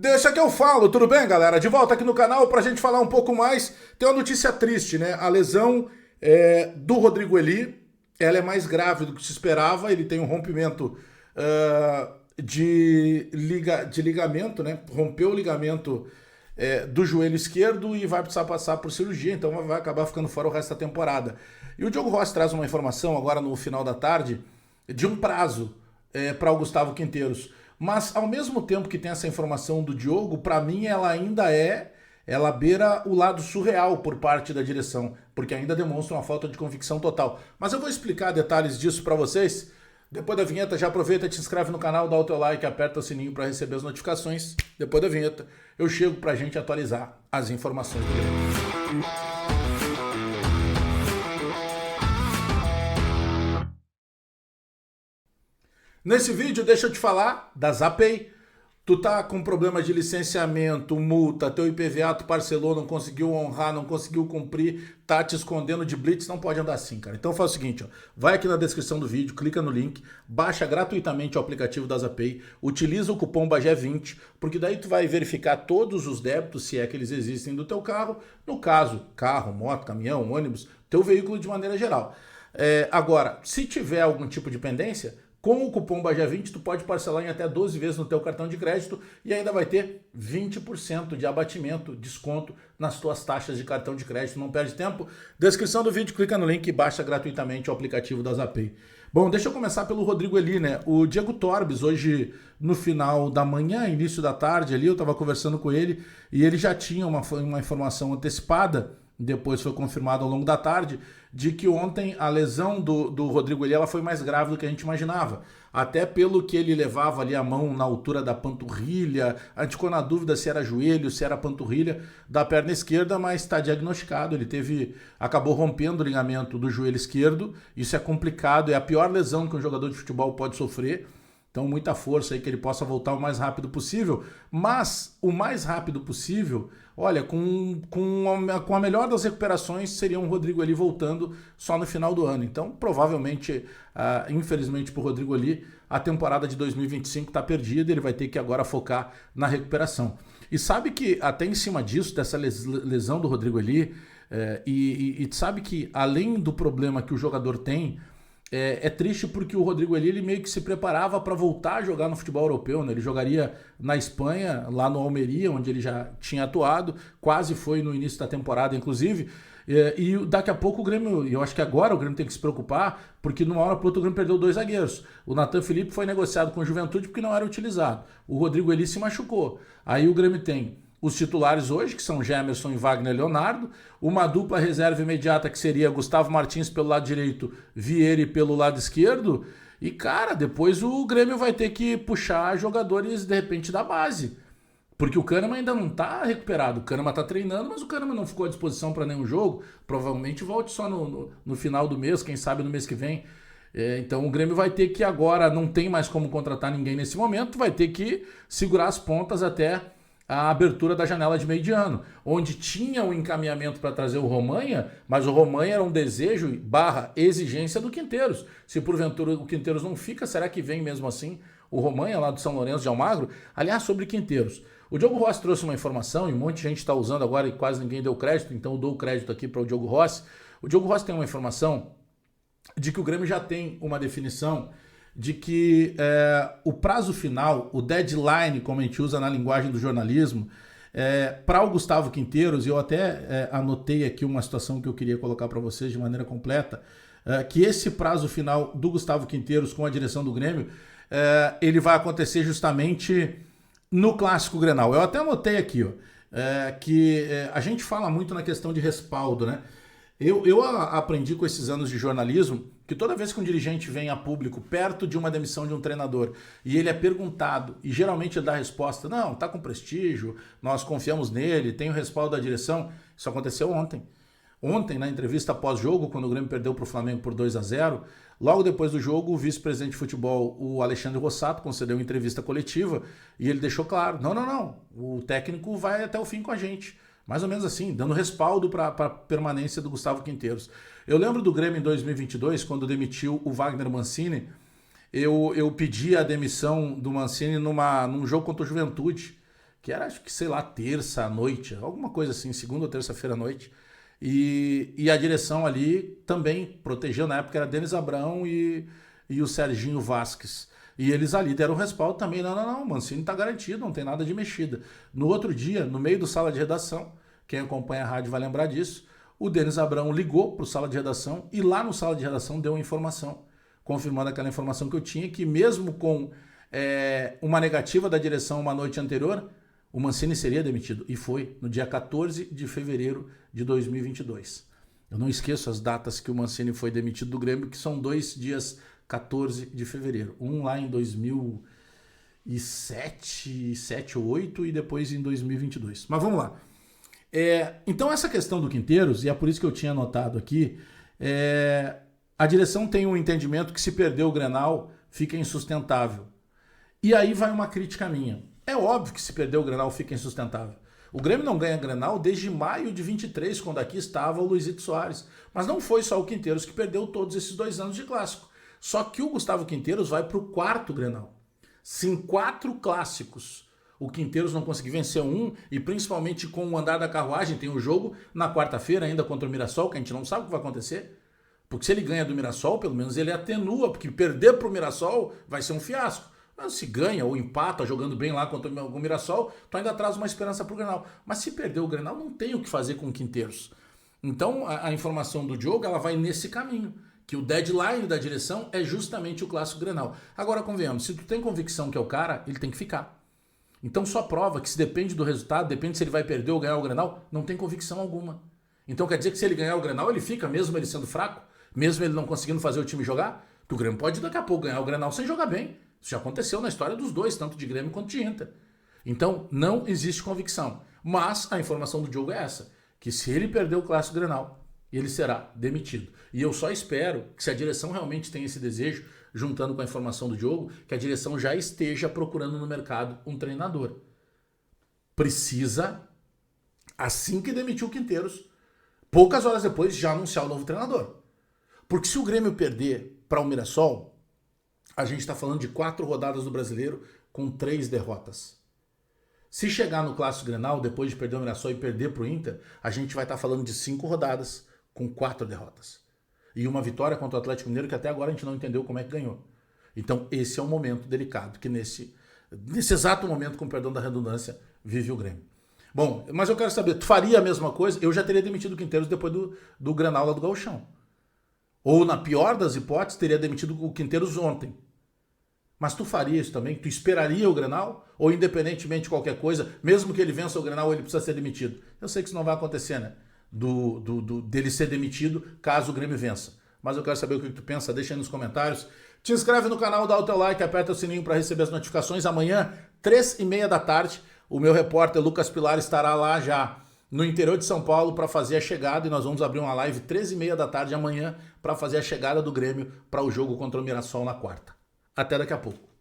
Deixa que eu falo, tudo bem, galera? De volta aqui no canal pra gente falar um pouco mais. Tem uma notícia triste, né? A lesão do Rodrigo Eli, ela é mais grave do que se esperava. Ele tem um rompimento de ligamento, né? Rompeu o ligamento do joelho esquerdo e vai precisar passar por cirurgia, então vai acabar ficando fora o resto da temporada. E o Diogo Rossi traz uma informação agora no final da tarde de um prazo para o Gustavo Quinteiros. Mas ao mesmo tempo que tem essa informação do Diogo, para mim ela beira o lado surreal por parte da direção, porque ainda demonstra uma falta de convicção total. Mas eu vou explicar detalhes disso para vocês. Depois da vinheta, já aproveita, te inscreve no canal, dá o teu like, aperta o sininho para receber as notificações. Depois da vinheta, eu chego para a gente atualizar as informações do Grêmio. Nesse vídeo, deixa eu te falar da Zapay. Tu tá com problema de licenciamento, multa, teu IPVA tu parcelou, não conseguiu honrar, não conseguiu cumprir, tá te escondendo de blitz, não pode andar assim, cara. Então faz o seguinte, ó, vai aqui na descrição do vídeo, clica no link, baixa gratuitamente o aplicativo da Zapay, utiliza o cupom BAGÉ20, porque daí tu vai verificar todos os débitos, se é que eles existem, do teu carro, no caso, carro, moto, caminhão, ônibus, teu veículo de maneira geral. Agora, se tiver algum tipo de pendência, com o cupom BAGÉ20, tu pode parcelar em até 12 vezes no teu cartão de crédito e ainda vai ter 20% de abatimento, desconto nas tuas taxas de cartão de crédito. Não perde tempo. Descrição do vídeo, clica no link e baixa gratuitamente o aplicativo da Zapay. Bom, deixa eu começar pelo Rodrigo Eli, né? O Diego Torbes, hoje no final da manhã, início da tarde ali, eu estava conversando com ele e ele já tinha uma informação antecipada, depois foi confirmado ao longo da tarde, de que ontem a lesão do Rodrigo Eli ela foi mais grave do que a gente imaginava. Até pelo que ele levava ali a mão na altura da panturrilha, a gente ficou na dúvida se era joelho, se era panturrilha da perna esquerda, mas está diagnosticado. Ele acabou rompendo o ligamento do joelho esquerdo, isso é complicado, é a pior lesão que um jogador de futebol pode sofrer. Então, muita força aí que ele possa voltar o mais rápido possível. Mas o mais rápido possível, olha, com a melhor das recuperações, seria um Rodrigo Eli voltando só no final do ano. Então, provavelmente, infelizmente para o Rodrigo Eli, a temporada de 2025 está perdida. Ele vai ter que agora focar na recuperação. E sabe que até em cima disso, dessa lesão do Rodrigo Eli, e sabe que além do problema que o jogador tem, é triste porque o Rodrigo Eli ele meio que se preparava para voltar a jogar no futebol europeu, né? Ele jogaria na Espanha, lá no Almeria, onde ele já tinha atuado, quase foi no início da temporada, inclusive. E daqui a pouco o Grêmio, eu acho que agora o Grêmio tem que se preocupar, porque numa hora para outra o Grêmio perdeu 2 zagueiros. O Nathan Felipe foi negociado com o Juventude porque não era utilizado. O Rodrigo Eli se machucou. Aí o Grêmio tem os titulares hoje, que são Gemerson e Wagner Leonardo, uma dupla reserva imediata que seria Gustavo Martins pelo lado direito, Vieri pelo lado esquerdo, e cara, depois o Grêmio vai ter que puxar jogadores de repente da base, porque o Kahneman ainda não está recuperado, o Kahneman está treinando, mas o Kahneman não ficou à disposição para nenhum jogo, provavelmente volte só no final do mês, quem sabe no mês que vem. Então o Grêmio vai ter que agora, não tem mais como contratar ninguém nesse momento, vai ter que segurar as pontas até a abertura da janela de meio de ano, onde tinha um encaminhamento para trazer o Romainha, mas o Romainha era um desejo / exigência do Quinteiros. Se porventura o Quinteiros não fica, será que vem mesmo assim o Romainha lá do São Lourenço de Almagro? Aliás, sobre Quinteiros, o Diogo Rossi trouxe uma informação e um monte de gente está usando agora e quase ninguém deu crédito, então eu dou o crédito aqui para o Diogo Rossi. O Diogo Rossi tem uma informação de que o Grêmio já tem uma definição de que o prazo final, o deadline, como a gente usa na linguagem do jornalismo, para o Gustavo Quinteiros, e eu até anotei aqui uma situação que eu queria colocar para vocês de maneira completa, que esse prazo final do Gustavo Quinteiros com a direção do Grêmio, ele vai acontecer justamente no Clássico Grenal. Eu até anotei aqui, ó, que a gente fala muito na questão de respaldo, né? Eu aprendi com esses anos de jornalismo que toda vez que um dirigente vem a público perto de uma demissão de um treinador e ele é perguntado, e geralmente ele dá a resposta, não, tá com prestígio, nós confiamos nele, tem o respaldo da direção. Isso aconteceu ontem. Ontem, na entrevista pós-jogo, quando o Grêmio perdeu para o Flamengo por 2-0, logo depois do jogo, o vice-presidente de futebol, o Alexandre Rossato, concedeu uma entrevista coletiva e ele deixou claro, não, o técnico vai até o fim com a gente. Mais ou menos assim, dando respaldo para a permanência do Gustavo Quinteiros. Eu lembro do Grêmio em 2022, quando demitiu o Wagner Mancini, eu pedi a demissão do Mancini num jogo contra o Juventude, que era, acho que, sei lá, terça à noite, alguma coisa assim, segunda ou terça-feira à noite. E a direção ali também protegeu, na época era Denis Abrão e o Serginho Vasquez. E eles ali deram respaldo também. Não, o Mancini tá garantido, não tem nada de mexida. No outro dia, no meio do sala de redação, quem acompanha a rádio vai lembrar disso, o Denis Abrão ligou pro sala de redação e lá no sala de redação deu uma informação, confirmando aquela informação que eu tinha, que mesmo com uma negativa da direção uma noite anterior, o Mancini seria demitido. E foi no dia 14 de fevereiro de 2022. Eu não esqueço as datas que o Mancini foi demitido do Grêmio, que são 2 dias 14 de fevereiro. Um lá em 2007, 7 ou 8 e depois em 2022. Mas vamos lá. Então essa questão do Quinteiros, e é por isso que eu tinha anotado aqui, a direção tem um entendimento que se perder o Grenal fica insustentável. E aí vai uma crítica minha. É óbvio que se perder o Grenal fica insustentável. O Grêmio não ganha Grenal desde maio de 23, quando aqui estava o Luizito Soares. Mas não foi só o Quinteiros que perdeu todos esses 2 anos de clássico. Só que o Gustavo Quinteiros vai para o 4º Grenal. Se em 4 clássicos o Quinteiros não conseguir vencer um, e principalmente com o andar da carruagem, tem o jogo na quarta-feira ainda contra o Mirassol, que a gente não sabe o que vai acontecer. Porque se ele ganha do Mirassol, pelo menos ele atenua, porque perder para o Mirassol vai ser um fiasco. Mas se ganha ou empata jogando bem lá contra o Mirassol, tu ainda traz uma esperança pro Grenal. Mas se perder o Grenal, não tem o que fazer com o Quinteiros. Então a informação do Diogo, ela vai nesse caminho, que o deadline da direção é justamente o clássico Grenal. Agora convenhamos, se tu tem convicção que é o cara, ele tem que ficar. Então só prova que se depende do resultado, depende se ele vai perder ou ganhar o Grenal, não tem convicção alguma. Então quer dizer que se ele ganhar o Grenal, ele fica, mesmo ele sendo fraco, mesmo ele não conseguindo fazer o time jogar, que o Grêmio pode daqui a pouco ganhar o Grenal sem jogar bem. Isso já aconteceu na história dos dois, tanto de Grêmio quanto de Inter. Então, não existe convicção. Mas a informação do Diogo é essa, que se ele perder o Clássico Grenal, ele será demitido. E eu só espero que, se a direção realmente tem esse desejo, juntando com a informação do Diogo, que a direção já esteja procurando no mercado um treinador. Precisa, assim que demitiu o Quinteiros, poucas horas depois, já anunciar o novo treinador. Porque se o Grêmio perder para o Mirassol, a gente está falando de 4 rodadas do Brasileiro com 3 derrotas. Se chegar no Clássico Grenal, depois de perder o Mirassol e perder para o Inter, a gente vai estar falando de 5 rodadas com 4 derrotas. E uma vitória contra o Atlético Mineiro que até agora a gente não entendeu como é que ganhou. Então esse é um momento delicado que nesse exato momento, com perdão da redundância, vive o Grêmio. Bom, mas eu quero saber, tu faria a mesma coisa? Eu já teria demitido o Quinteiros depois do Grenal lá do Gauchão. Ou, na pior das hipóteses, teria demitido o Quinteiros ontem. Mas tu faria isso também? Tu esperaria o Grenal? Ou, independentemente de qualquer coisa, mesmo que ele vença o Grenal, ele precisa ser demitido? Eu sei que isso não vai acontecer, né? Dele ser demitido caso o Grêmio vença. Mas eu quero saber o que tu pensa, deixa aí nos comentários. Te inscreve no canal, dá o teu like, aperta o sininho para receber as notificações. Amanhã, 3h30 da tarde, o meu repórter Lucas Pilar estará lá já no interior de São Paulo para fazer a chegada, e nós vamos abrir uma live 13h30 da tarde amanhã para fazer a chegada do Grêmio para o jogo contra o Mirassol na quarta. Até daqui a pouco.